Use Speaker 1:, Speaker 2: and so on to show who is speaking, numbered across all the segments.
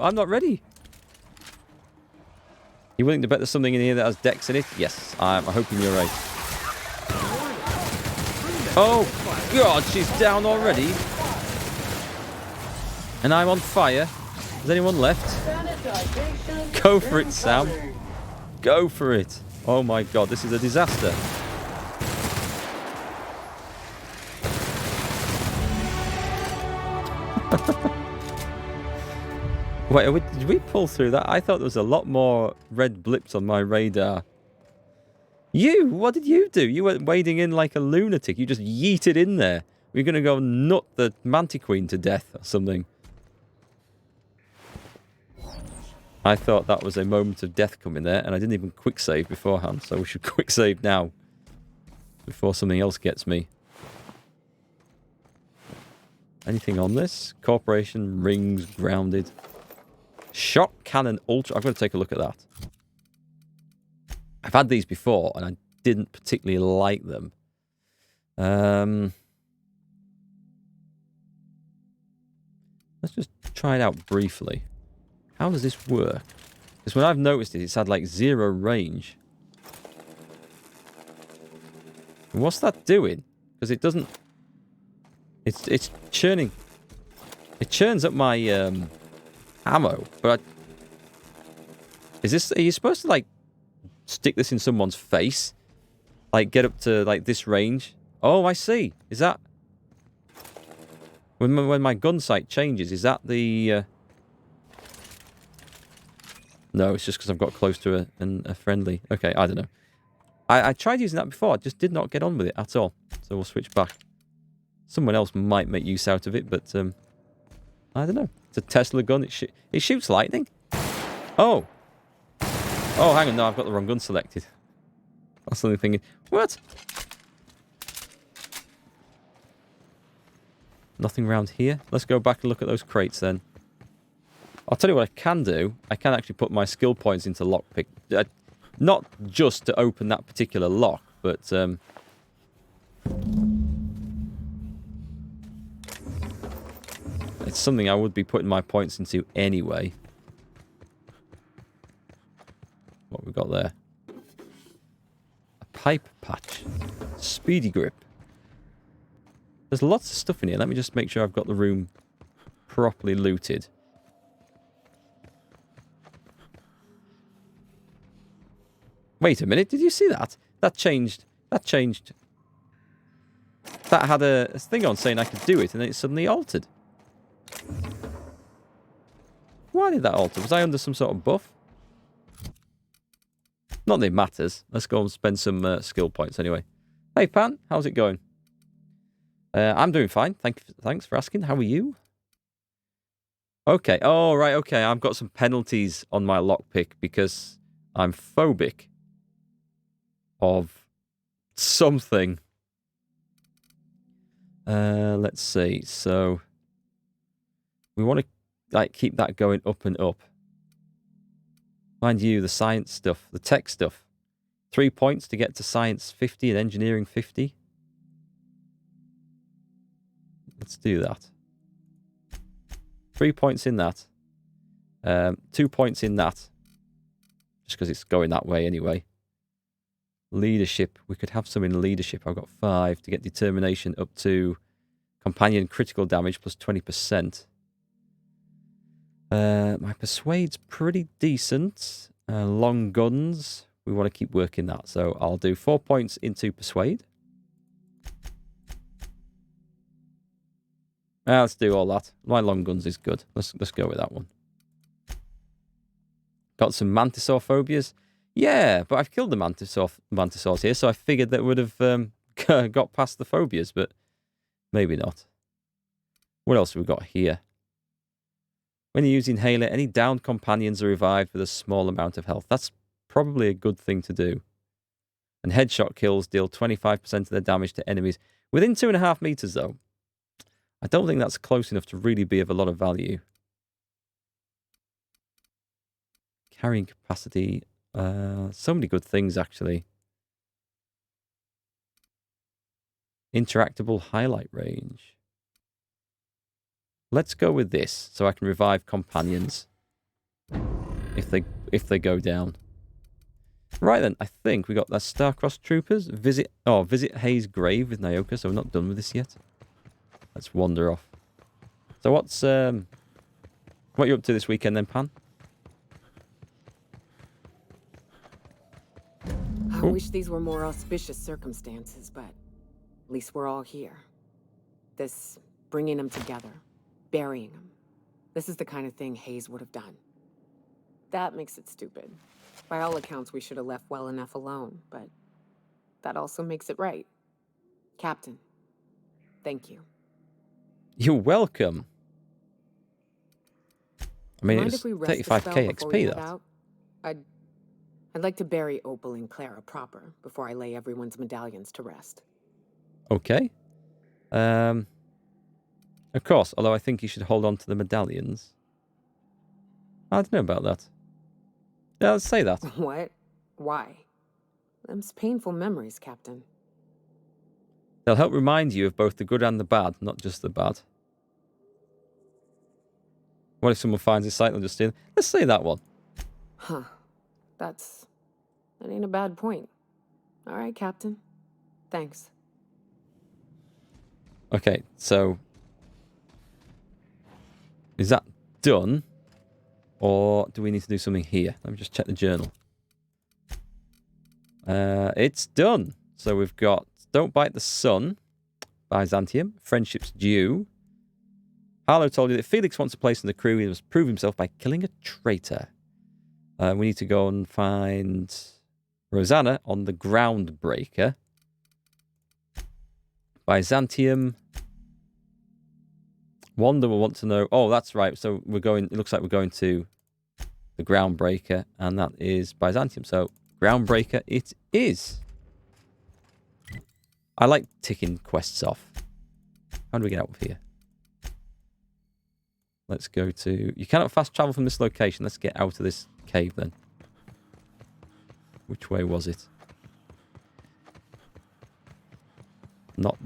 Speaker 1: I'm not ready. You willing to bet there's something in here that has Dex in it? Yes, I'm hoping you're right. Oh, God, she's down already. And I'm on fire. Has anyone left? Go for it, Sam. Go for it. Oh, my God, this is a disaster. Wait, did we pull through that? I thought there was a lot more red blips on my radar. What did you do? You went wading in like a lunatic. You just yeeted in there. We're going to go nut the Mantiqueen to death or something. I thought that was a moment of death coming there, and I didn't even quick save beforehand, so we should quick save now before something else gets me. Anything on this? Corporation, rings, grounded. Shock cannon ultra. I've got to take a look at that. I've had these before, and I didn't particularly like them. Let's just try it out briefly. How does this work? Because when I've noticed it, it's had like 0 range. And what's that doing? Because it doesn't... It's churning. It churns up my ammo, but are you supposed to like stick this in someone's face? Like get up to like this range? Oh, I see. Is that when my gun sight changes? Is that the? No, it's just because I've got close to a friendly. Okay, I don't know. I tried using that before. I just did not get on with it at all. So we'll switch back. Someone else might make use out of it, but I don't know. It's a Tesla gun. It shoots lightning. Oh. Oh, hang on. No, I've got the wrong gun selected. That's the only thing. What? Nothing around here. Let's go back and look at those crates then. I'll tell you what I can do. I can actually put my skill points into lockpick. Not just to open that particular lock, but... it's something I would be putting my points into anyway. What we got there? A pipe patch. Speedy grip. There's lots of stuff in here. Let me just make sure I've got the room properly looted. Wait a minute. Did you see that? That changed. That changed. That had a thing on saying I could do it, and then it suddenly altered. Why did that alter? Was I under some sort of buff? Not that it matters. Let's go and spend some skill points anyway. Hey, Pan. How's it going? I'm doing fine. Thanks for asking. How are you? Okay. Oh, right. Okay. I've got some penalties on my lockpick because I'm phobic of something. Let's see. So we want to like keep that going up and up. Mind you, the science stuff, the tech stuff. 3 points to get to science 50 and engineering 50. Let's do that. 3 points in that. 2 points in that. Just because it's going that way anyway. Leadership. We could have some in leadership. I've got 5 to get determination up to companion critical damage plus 20%. My persuade's pretty decent. Long guns. We want to keep working that. So I'll do 4 points into persuade. Let's do all that. My long guns is good. Let's go with that one. Got some mantisaur phobias. Yeah, but I've killed the mantisaurs here, so I figured that would have got past the phobias, but maybe not. What else have we got here? When you use Inhaler, any downed companions are revived with a small amount of health. That's probably a good thing to do. And headshot kills deal 25% of their damage to enemies. Within 2.5 meters, though. I don't think that's close enough to really be of a lot of value. Carrying capacity. So many good things, actually. Interactable highlight range. Let's go with this, so I can revive companions. if they go down. Right then, I think we got the Star-Crossed Troopers. Visit Hayes' grave with Nyoka, so we're not done with this yet. Let's wander off. So what are you up to this weekend then, Pan?
Speaker 2: I wish these were more auspicious circumstances, but at least we're all here. This bringing them together, burying them. This is the kind of thing Hayes would have done. That makes it stupid. By all accounts, we should have left well enough alone, but that also makes it right. Captain, thank you.
Speaker 1: You're welcome. I mean, it's 35k XP, that.
Speaker 2: I'd like to bury Opal and Clara proper before I lay everyone's medallions to rest.
Speaker 1: Okay. Of course, although I think you should hold on to the medallions. I don't know about that. Yeah, let's say that.
Speaker 2: What? Why? Them's painful memories, Captain.
Speaker 1: They'll help remind you of both the good and the bad, not just the bad. What if someone finds a site they'll just steal? Let's say that one.
Speaker 2: Huh. That ain't a bad point. All right, Captain. Thanks.
Speaker 1: Okay, so... is that done? Or do we need to do something here? Let me just check the journal. It's done. So we've got Don't Bite the Sun, Byzantium, Friendship's Due. Harlow told you that Felix wants a place in the crew. He must prove himself by killing a traitor. We need to go and find Rosanna on the Groundbreaker. Byzantium. Wanda will want to know... oh, that's right. So we're going... it looks like we're going to the Groundbreaker, and that is Byzantium. So, Groundbreaker it is. I like ticking quests off. How do we get out of here? Let's go to... you cannot fast travel from this location. Let's get out of this cave then. Which way was it? Not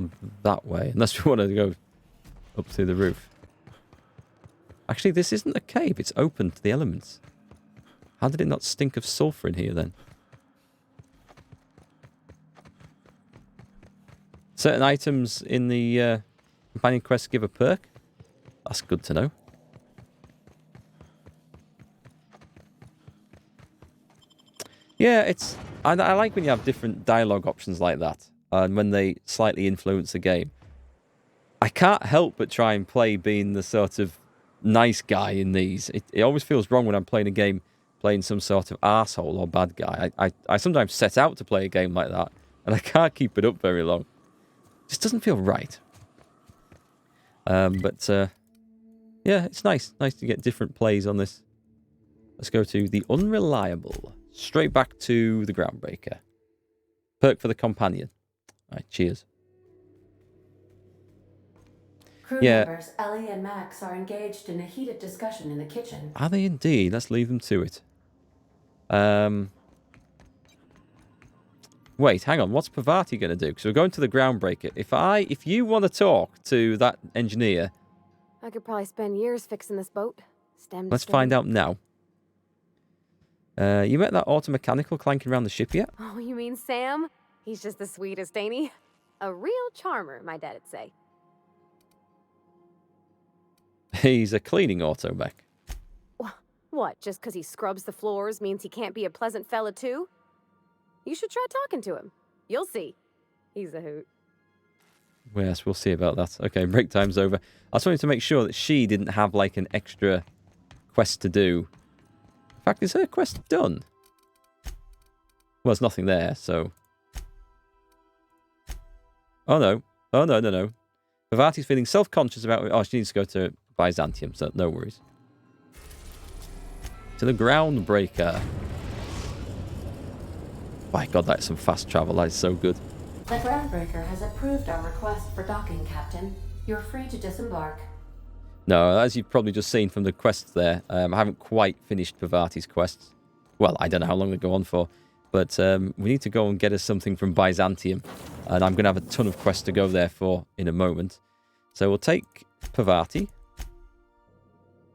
Speaker 1: that way. Unless we want to go up through the roof. Actually, this isn't a cave. It's open to the elements. How did it not stink of sulfur in here then? Certain items in the companion quest give a perk. That's good to know. Yeah, it's... I like when you have different dialogue options like that. And when they slightly influence the game. I can't help but try and play being the sort of nice guy in these. It always feels wrong when I'm playing a game playing some sort of arsehole or bad guy. I sometimes set out to play a game like that, and I can't keep it up very long. It just doesn't feel right. Yeah, it's nice. Nice to get different plays on this. Let's go to the Unreliable. Straight back to the Groundbreaker. Perk for the companion. All right, cheers.
Speaker 3: Crew members Ellie and Max are engaged in a heated discussion in the kitchen.
Speaker 1: Are they indeed? Let's leave them to it. Wait, hang on. What's Pavati going to do? Because we're going to the Groundbreaker. If you want to talk to that engineer...
Speaker 4: I could probably spend years fixing this boat.
Speaker 1: Let's find out now. You met that auto-mechanical clanking around the ship yet?
Speaker 4: Oh, you mean Sam? He's just the sweetest, ain't he? A real charmer, my dad'd say.
Speaker 1: He's a cleaning auto-mech.
Speaker 4: What, just because he scrubs the floors means he can't be a pleasant fella too? You should try talking to him. You'll see. He's a hoot.
Speaker 1: Yes, we'll see about that. Okay, break time's over. I just wanted to make sure that she didn't have, like, an extra quest to do. In fact, is her quest done? Well, there's nothing there, so... oh, no. Oh, no, no, no. Pavati's feeling self-conscious about... oh, she needs to go to Byzantium, so no worries. To the Groundbreaker. My God, that's some fast travel. That is so good.
Speaker 3: The Groundbreaker has approved our request for docking, Captain. You're free to disembark.
Speaker 1: No, as you've probably just seen from the quests there, I haven't quite finished Pavati's quests. Well, I don't know how long they go on for. But we need to go and get us something from Byzantium. And I'm going to have a ton of quests to go there for in a moment. So we'll take Pavati.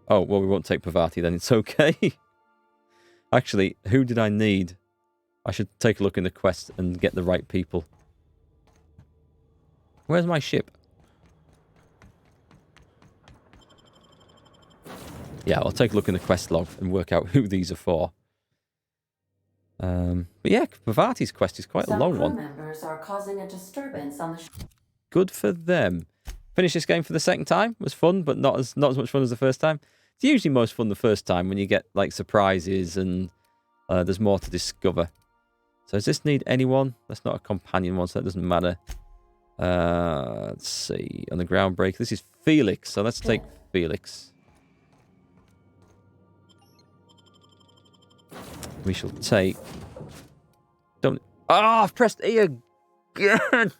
Speaker 1: Oh, well, we won't take Pavati then. It's okay. Actually, who did I need? I should take a look in the quest and get the right people. Where's my ship? Yeah, I'll take a look in the quest log and work out who these are for. But yeah, Pavati's quest is quite a long one.
Speaker 3: Some crew members are causing a disturbance on the
Speaker 1: Good for them. Finish this game for the second time. It was fun, but not as much fun as the first time. It's usually most fun the first time when you get like surprises and there's more to discover. So does this need anyone? That's not a companion one, so that doesn't matter. Let's see. On the ground break. This is Felix, so let's take Felix. We shall take... Don't... Oh, I've pressed E again!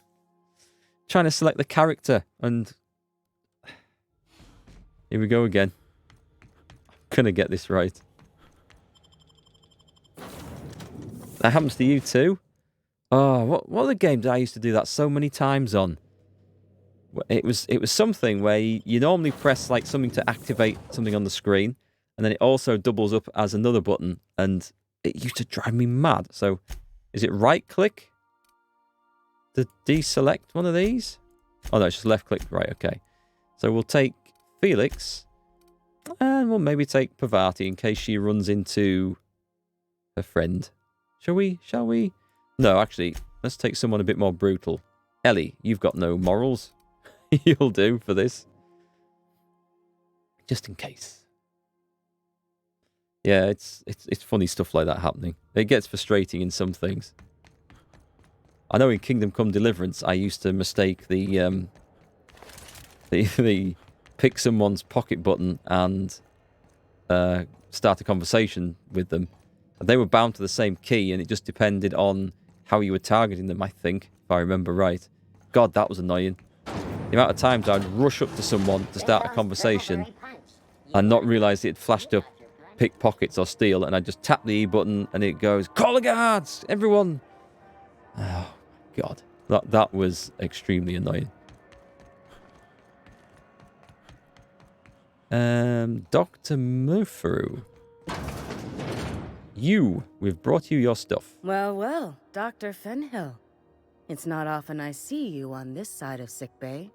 Speaker 1: Trying to select the character, and... Here we go again. I'm gonna get this right. That happens to you too? Oh, what other game did I used to do that so many times on? It was something where you normally press like something to activate something on the screen, and then it also doubles up as another button, and it used to drive me mad. So, is it right click to deselect one of these? Oh no, it's just left click. Right, okay. So we'll take Felix, and we'll maybe take Pavati in case she runs into her friend. Shall we? No, actually, let's take someone a bit more brutal. Ellie, you've got no morals. You'll do for this. Just in case. Yeah, it's funny stuff like that happening. It gets frustrating in some things. I know in Kingdom Come Deliverance, I used to mistake the pick someone's pocket button and start a conversation with them. They were bound to the same key, and it just depended on how you were targeting them, I think, if I remember right. God, that was annoying. The amount of times I'd rush up to someone to start a conversation and not realise it had flashed up pickpockets or steal, and I'd just tap the E button and it goes, "Call the guards, everyone!" Oh, God. That was extremely annoying. Dr. Murfru. We've brought you your stuff.
Speaker 5: Well, Dr. Fenhill. It's not often I see you on this side of sickbay.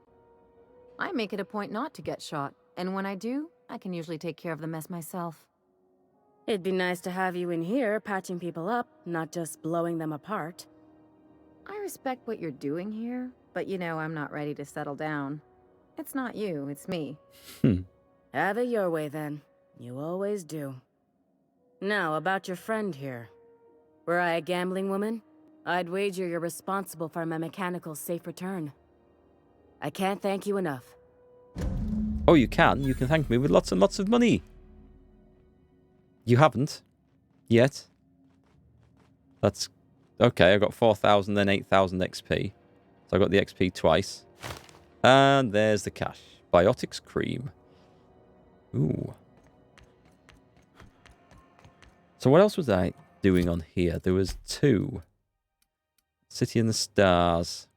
Speaker 6: I make it a point not to get shot, and when I do, I can usually take care of the mess myself.
Speaker 5: It'd be nice to have you in here patching people up, not just blowing them apart.
Speaker 6: I respect what you're doing here, but you know I'm not ready to settle down. It's not you, it's me.
Speaker 5: Have it your way then. You always do. Now, about your friend here. Were I a gambling woman, I'd wager you're responsible for my mechanical safe return. I can't thank you enough.
Speaker 1: Oh, you can? You can thank me with lots and lots of money. You haven't. Yet. That's... Okay, I got 4,000, then 8,000 XP. So I got the XP twice. And there's the cash. Biotics cream. Ooh. So what else was I doing on here? There was 2. City in the Stars.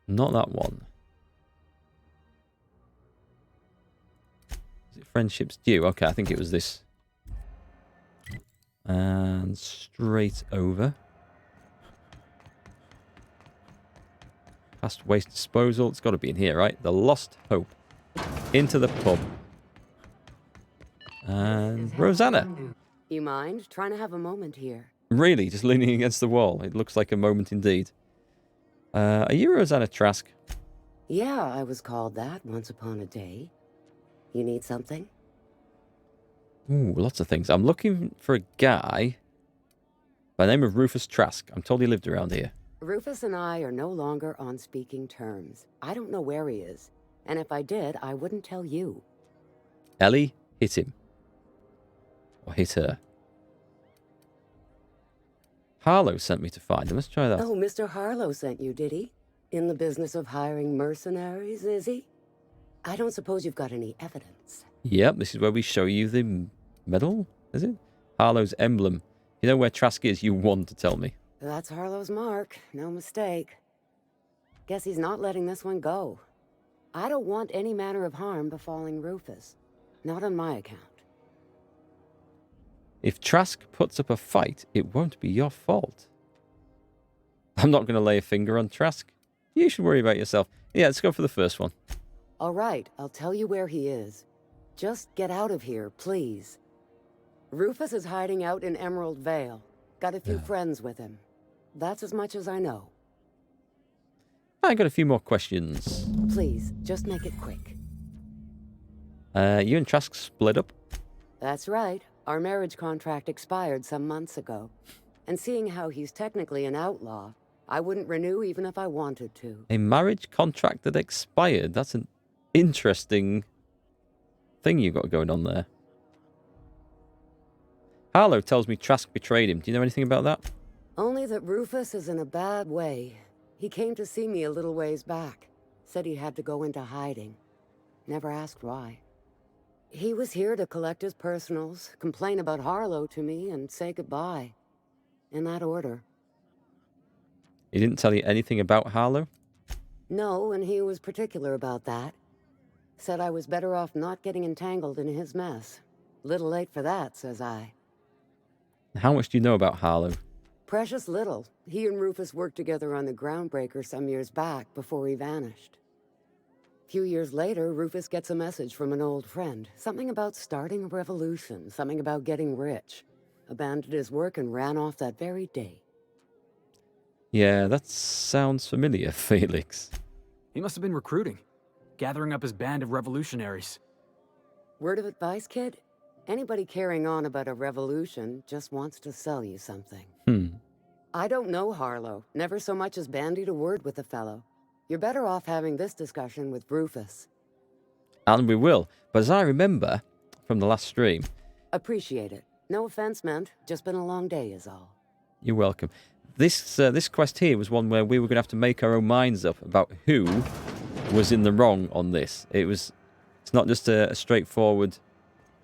Speaker 1: Not that one. Is it Friendship's Due? Okay, I think it was this. And straight over. Past waste disposal. It's got to be in here, right? The Lost Hope. Into the pub. And Rosanna.
Speaker 2: You mind? Trying to have a moment here.
Speaker 1: Really? Just leaning against the wall. It looks like a moment indeed. Are you Rosanna Trask?
Speaker 7: Yeah, I was called that once upon a day. You need something?
Speaker 1: Ooh, lots of things. I'm looking for a guy by the name of Rufus Trask. I'm told he lived around here.
Speaker 7: Rufus and I are no longer on speaking terms. I don't know where he is. And if I did, I wouldn't tell you.
Speaker 1: Ellie, hit him. Or hit her. Harlow sent me to find him. Let's try that.
Speaker 7: Oh, Mr. Harlow sent you, did he? In the business of hiring mercenaries, is he? I don't suppose you've got any evidence.
Speaker 1: Yep, this is where we show you the medal, is it? Harlow's emblem. You know where Trask is, you want to tell me.
Speaker 7: That's Harlow's mark, no mistake. Guess he's not letting this one go. I don't want any manner of harm befalling Rufus. Not on my account.
Speaker 1: If Trask puts up a fight, it won't be your fault. I'm not going to lay a finger on Trask. You should worry about yourself. Yeah, let's go for the first one.
Speaker 7: All right, I'll tell you where he is. Just get out of here, please. Rufus is hiding out in Emerald Vale. Got a few friends with him. That's as much as I know.
Speaker 1: I got a few more questions.
Speaker 7: Please, just make it quick.
Speaker 1: You and Trask split up?
Speaker 7: That's right. Our marriage contract expired some months ago. And seeing how he's technically an outlaw, I wouldn't renew even if I wanted to.
Speaker 1: A marriage contract that expired? That's an interesting thing you got going on there. Harlow tells me Trask betrayed him. Do you know anything about that?
Speaker 7: Only that Rufus is in a bad way. He came to see me a little ways back. Said he had to go into hiding. Never asked why. He was here to collect his personals, complain about Harlow to me, and say goodbye. In that order.
Speaker 1: He didn't tell you anything about Harlow?
Speaker 7: No, and he was particular about that. Said I was better off not getting entangled in his mess. Little late for that, says I.
Speaker 1: How much do you know about Harlow?
Speaker 7: Precious little. He and Rufus worked together on the Groundbreaker some years back before he vanished. A few years later, Rufus gets a message from an old friend. Something about starting a revolution, something about getting rich. Abandoned his work and ran off that very day.
Speaker 1: Yeah, that sounds familiar, Felix.
Speaker 8: He must have been recruiting, gathering up his band of revolutionaries.
Speaker 7: Word of advice, kid? Anybody carrying on about a revolution just wants to sell you something. I don't know Harlow. Never so much as bandied a word with the fellow. You're better off having this discussion with Rufus.
Speaker 1: And we will. But as I remember from the last stream...
Speaker 7: Appreciate it. No offense meant. Just been a long day is all.
Speaker 1: You're welcome. This quest here was one where we were going to have to make our own minds up about who was in the wrong on this. It's not just a straightforward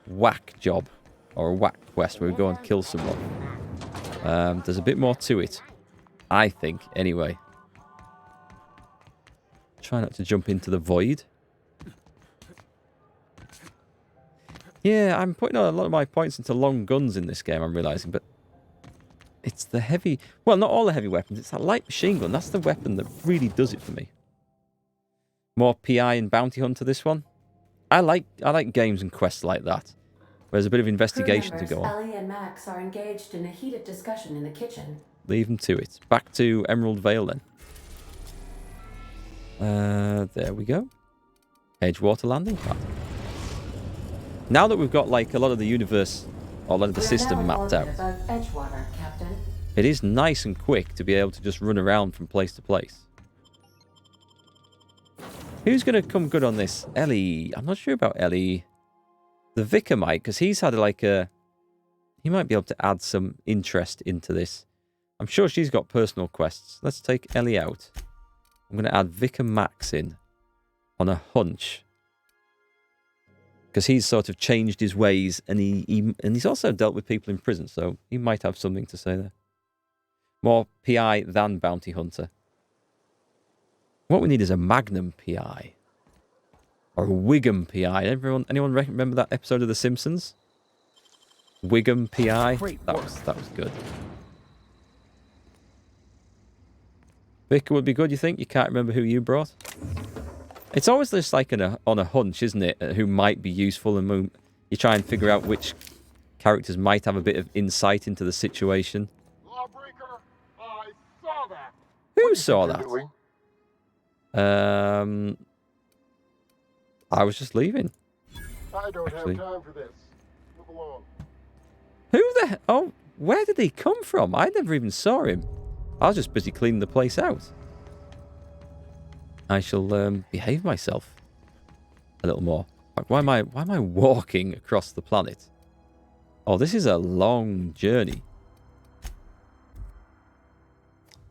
Speaker 1: whack job or a whack quest where we go and kill someone. There's a bit more to it, I think, anyway. Try not to jump into the void. Yeah, I'm putting a lot of my points into long guns in this game, I'm realising, but it's the heavy... Well, not all the heavy weapons. It's that light machine gun. That's the weapon that really does it for me. More PI and bounty hunter this one. I like games and quests like that. Where there's a bit of investigation to go on.
Speaker 3: Ellie and Max are engaged in a heated discussion in the kitchen.
Speaker 1: Leave them to it. Back to Emerald Vale then. There we go. Edgewater landing pad. Now that we've got like a lot of the universe, or a lot of the system mapped out,
Speaker 3: Edgewater, Captain.
Speaker 1: it is nice and quick to be able to just run around from place to place. Who's going to come good on this? Ellie. I'm not sure about Ellie. The Vicar might, because he's had like a... He might be able to add some interest into this. I'm sure she's got personal quests. Let's take Ellie out. I'm going to add Vicar Max in on a hunch. Because he's sort of changed his ways and he's also dealt with people in prison, so he might have something to say there. More PI than Bounty Hunter. What we need is a Magnum PI. Or a Wiggum PI. Anyone remember that episode of The Simpsons? Wiggum PI? That was good. Vicar would be good, you think? You can't remember who you brought? It's always just like on a hunch, isn't it? Who might be useful, and you try and figure out which characters might have a bit of insight into the situation.
Speaker 9: Lawbreaker, I saw that.
Speaker 1: Who saw that? I was just leaving.
Speaker 9: I don't have time for this. Move along.
Speaker 1: Oh, where did he come from? I never even saw him. I was just busy cleaning the place out. I shall behave myself a little more. Why am I walking across the planet? Oh, this is a long journey.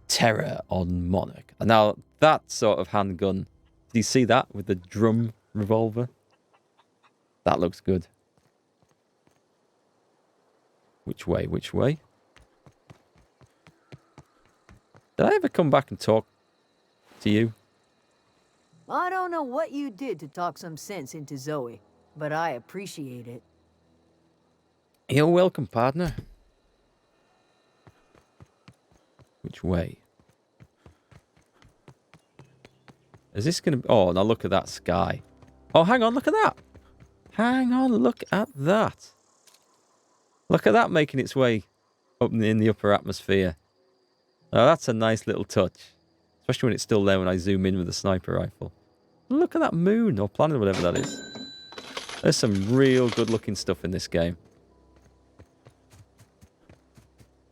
Speaker 1: Terror on Monarch. And now that sort of handgun. Did you see that with the drum revolver? That looks good. Which way? Which way? Did I ever come back and talk to you?
Speaker 10: I don't know what you did to talk some sense into Zoe, but I appreciate it.
Speaker 1: You're welcome, partner. Which way? Is this going to... Oh, now look at that sky. Oh, hang on, look at that. Hang on, look at that. Look at that making its way up in the upper atmosphere. Oh, that's a nice little touch. Especially when it's still there when I zoom in with the sniper rifle. Look at that moon or planet, whatever that is. There's some real good looking stuff in this game.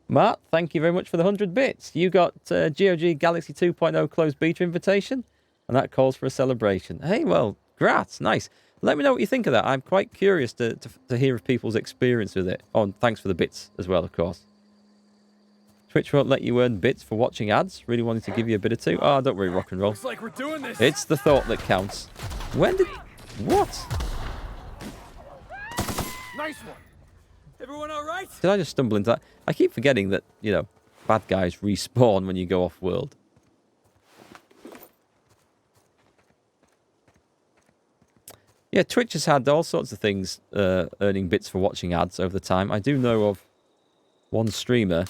Speaker 1: Matt, thank you very much for the 100 bits. You got GOG Galaxy 2.0 closed beta invitation, and that calls for a celebration. Hey, well, grats, nice. Let me know what you think of that. I'm quite curious to hear of people's experience with it. Oh, and thanks for the bits as well, of course. Twitch won't let you earn bits for watching ads. Really wanted to give you a bit of two. Oh, don't worry, rock and roll.
Speaker 8: Looks like we're doing this.
Speaker 1: It's the thought that counts. When did... What?
Speaker 8: Nice one. Everyone all right?
Speaker 1: Did I just stumble into that? I keep forgetting that, you know, bad guys respawn when you go off-world. Yeah, Twitch has had all sorts of things earning bits for watching ads over the time. I do know of one streamer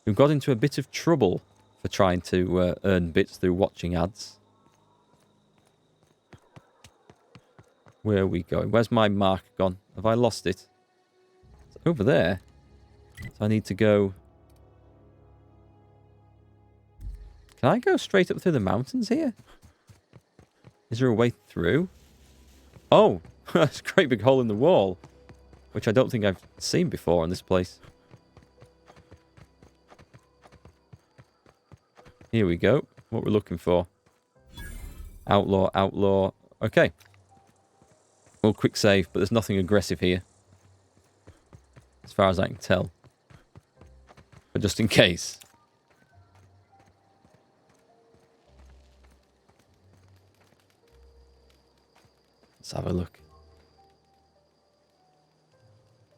Speaker 1: who got into a bit of trouble for trying to earn bits through watching ads. Where are we going? Where's my mark gone? Have I lost it? It's over there. So I need to go... Can I go straight up through the mountains here? Is there a way through? Oh! That's a great big hole in the wall. Which I don't think I've seen before in this place. Here we go. What we're looking for. Outlaw, outlaw. Okay. Well, quick save, but there's nothing aggressive here. As far as I can tell. But just in case. Let's have a look.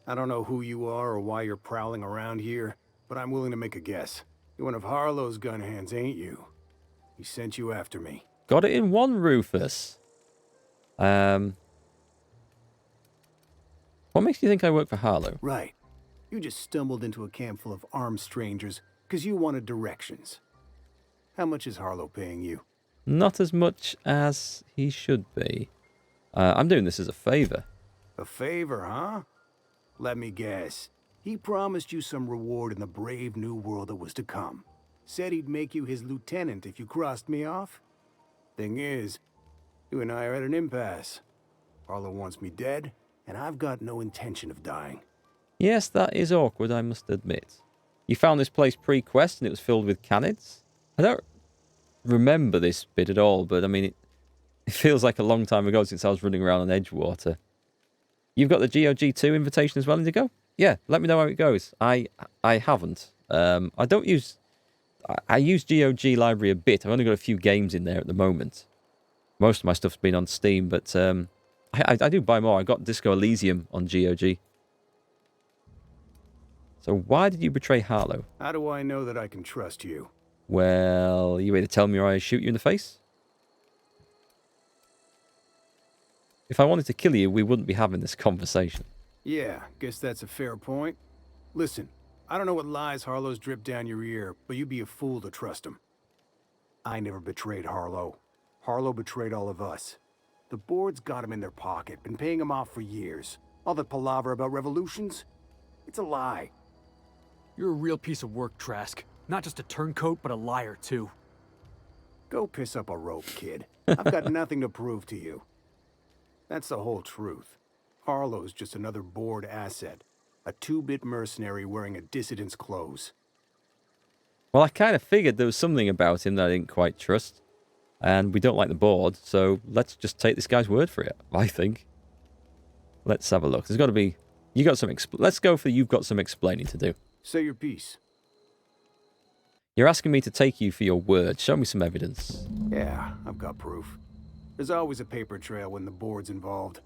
Speaker 11: I don't know who you are or why you're prowling around here, but I'm willing to make a guess. You're one of Harlow's gun hands, ain't you? He sent you after me.
Speaker 1: Got it in one, Rufus. What makes you think I work for Harlow?
Speaker 11: Right. You just stumbled into a camp full of armed strangers because you wanted directions. How much is Harlow paying you?
Speaker 1: Not as much as he should be. I'm doing this as a favor.
Speaker 11: A favor, huh? Let me guess. He promised you some reward in the brave new world that was to come. Said he'd make you his lieutenant if you crossed me off. Thing is, you and I are at an impasse. Harlow wants me dead, and I've got no intention of dying.
Speaker 1: Yes, that is awkward, I must admit. You found this place pre-quest and it was filled with canids? I don't remember this bit at all, but I mean, it feels like a long time ago since I was running around on Edgewater. You've got the GOG2 invitation as well, Indigo? Yeah, let me know how it goes. I haven't. I don't use... I use GOG Library a bit. I've only got a few games in there at the moment. Most of my stuff's been on Steam, but I do buy more. I got Disco Elysium on GOG. So why did you betray Harlow?
Speaker 11: How do I know that I can trust you?
Speaker 1: Well, you either tell me or I shoot you in the face. If I wanted to kill you, we wouldn't be having this conversation.
Speaker 11: Yeah, guess that's a fair point. Listen, I don't know what lies Harlow's dripped down your ear, but you'd be a fool to trust him. I never betrayed Harlow. Harlow betrayed all of us. The board's got him in their pocket, been paying him off for years. All that palaver about revolutions? It's a lie.
Speaker 8: You're a real piece of work, Trask. Not just a turncoat, but a liar, too.
Speaker 11: Go piss up a rope, kid. I've got nothing to prove to you. That's the whole truth. Harlow's just another board asset. A 2-bit mercenary wearing a dissident's clothes.
Speaker 1: Well, I kind of figured there was something about him that I didn't quite trust. And we don't like the board, so let's just take this guy's word for it, I think. Let's have a look. There's got to be... You got some... Let's go for you've got some explaining to do.
Speaker 11: Say your piece.
Speaker 1: You're asking me to take you for your word. Show me some evidence.
Speaker 11: Yeah, I've got proof. There's always a paper trail when the board's involved.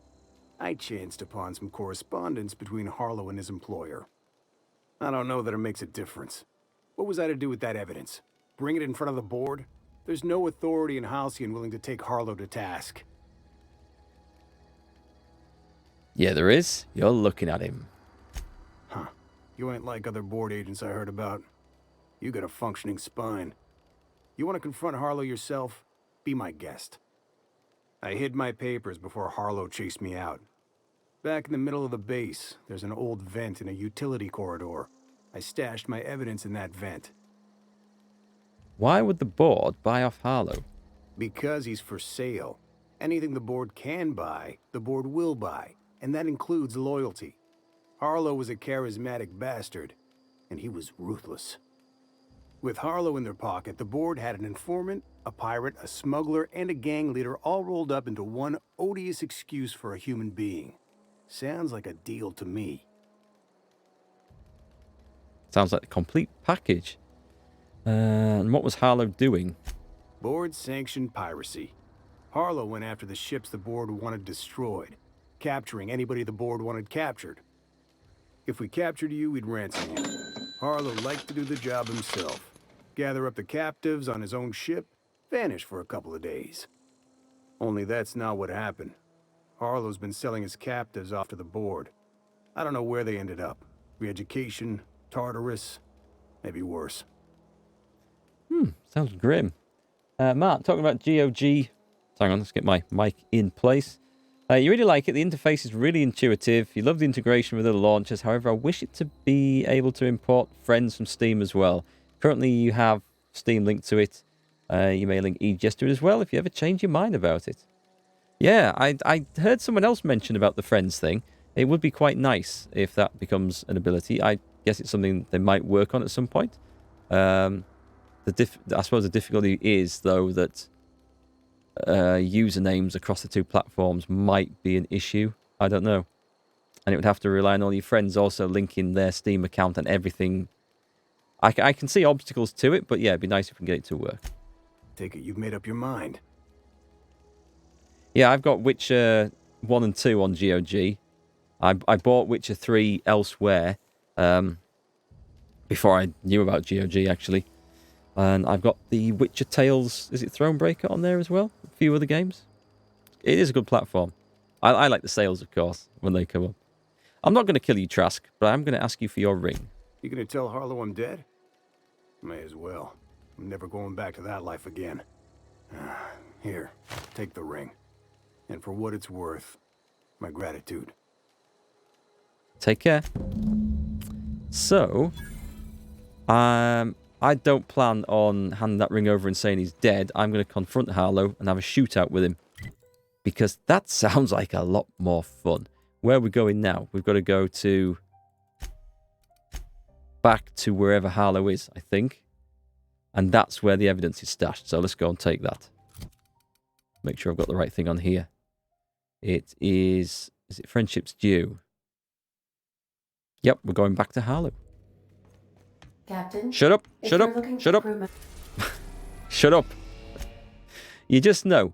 Speaker 11: I chanced upon some correspondence between Harlow and his employer. I don't know that it makes a difference. What was I to do with that evidence? Bring it in front of the board? There's no authority in Halcyon willing to take Harlow to task.
Speaker 1: Yeah, there is. You're looking at him.
Speaker 11: Huh. You ain't like other board agents I heard about. You got a functioning spine. You want to confront Harlow yourself? Be my guest. I hid my papers before Harlow chased me out. Back in the middle of the base, there's an old vent in a utility corridor. I stashed my evidence in that vent.
Speaker 1: Why would the board buy off Harlow?
Speaker 11: Because he's for sale. Anything the board can buy, the board will buy. And that includes loyalty. Harlow was a charismatic bastard, and he was ruthless. With Harlow in their pocket, the board had an informant, a pirate, a smuggler, and a gang leader all rolled up into one odious excuse for a human being. Sounds like a deal to me.
Speaker 1: Sounds like a complete package. And what was Harlow doing?
Speaker 11: Board-sanctioned piracy. Harlow went after the ships the board wanted destroyed, capturing anybody the board wanted captured. If we captured you, we'd ransom you. Harlow liked to do the job himself. Gather up the captives on his own ship, vanish for a couple of days. Only that's not what happened. Harlow's been selling his captives off to the board. I don't know where they ended up. Re-education, Tartarus, maybe worse.
Speaker 1: Sounds grim. Mark, talking about GOG. Hang on, let's get my mic in place. You really like it. The interface is really intuitive. You love the integration with other launchers. However, I wish it to be able to import friends from Steam as well. Currently, you have Steam linked to it. You may link eGest to it as well if you ever change your mind about it. Yeah, I heard someone else mention about the friends thing. It would be quite nice if that becomes an ability. I guess it's something they might work on at some point. I suppose the difficulty is, though, that usernames across the two platforms might be an issue. I don't know. And it would have to rely on all your friends also linking their Steam account and everything. I can see obstacles to it, but yeah, it'd be nice if we can get it to work.
Speaker 11: Take it you've made up your mind.
Speaker 1: Yeah, I've got Witcher 1 and 2 on GOG. I bought Witcher 3 elsewhere before I knew about GOG, actually. And I've got the Witcher Tales, is it Thronebreaker on there as well? A few other games. It is a good platform. I like the sales, of course, when they come up. I'm not going to kill you, Trask, but I'm going to ask you for your ring.
Speaker 11: You gonna tell Harlow I'm dead? May as well. I'm never going back to that life again. Here, take the ring. And for what it's worth, my gratitude.
Speaker 1: Take care. So, I don't plan on handing that ring over and saying he's dead. I'm going to confront Harlow and have a shootout with him. Because that sounds like a lot more fun. Where are we going now? We've got to go to... back to wherever Harlow is, I think. And that's where the evidence is stashed. So let's go and take that. Make sure I've got the right thing on here. It is... Is it Friendship's Due? Yep, we're going back to Harlow.
Speaker 3: Captain?
Speaker 1: Shut up! Shut up! Shut up! Shut up! You just know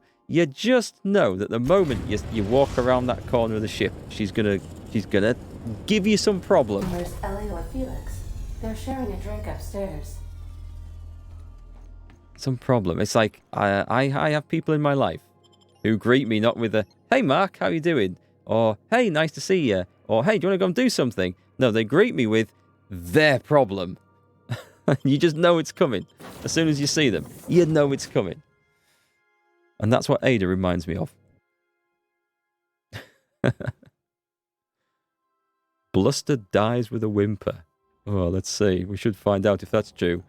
Speaker 1: that the moment you walk around that corner of the ship, she's gonna give you some problem.
Speaker 3: Where's Ellie or Felix? They're sharing a drink upstairs.
Speaker 1: Some problem. It's like I have people in my life who greet me not with a "Hey Mark, how you doing?" or "Hey, nice to see you," or "Hey, do you want to go and do something?" No, they greet me with their problem. You just know it's coming. As soon as you see them, you know it's coming. And that's what Ada reminds me of. Bluster dies with a whimper. Oh, let's see. We should find out if that's true.